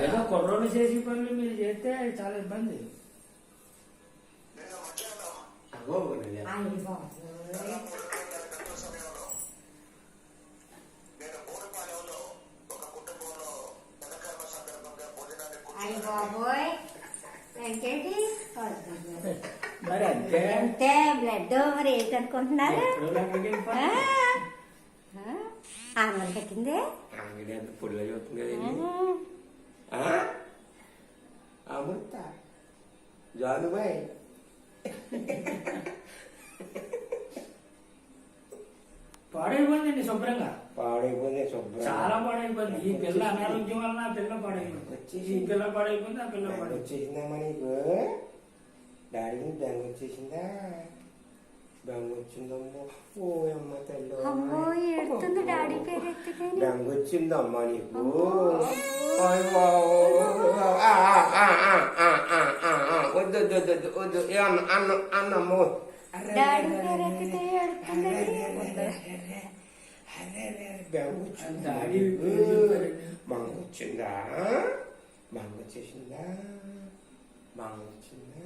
ఏదో కుర్రోళ్ళు చేసే పనులు మీరు చేస్తే చాలా ఇబ్బంది. మరి అంతే అంటే బ్లడ్ మరి ఏంటనుకుంటున్నారు? ఆమె పెట్టిందే పుల్ల చూస్తుంది కదండి. అమృత జానుబాయ్ పాడైపోయిందండి శుభ్రంగా. పాడైపోయింది శుభ్రం, చాలా పాడైపోయింది. ఈ పిల్ల అనారోగ్యం వలన ఆ పిల్ల పాడైపోయింది. ఈ పిల్ల పాడైపోయింది, ఆ పిల్ల పాడైపోయింది. వచ్చేసిందమ్మా నీకు? డాడీకి బెంగ వచ్చేసిందా? బెంగ వచ్చిందమ్మా. ఓ అమ్మ తల్లి, డాడీ పేరు ఎత్తుకొని బెంగ వచ్చిందమ్మా నీకు? వద్దు వద్దు వద్దు వద్దు, అన్నమ్మ డాడీ పేరు ఎత్తితే మంగ వచ్చిందా? మంగ వచ్చేసిందా? మంగ వచ్చిందా?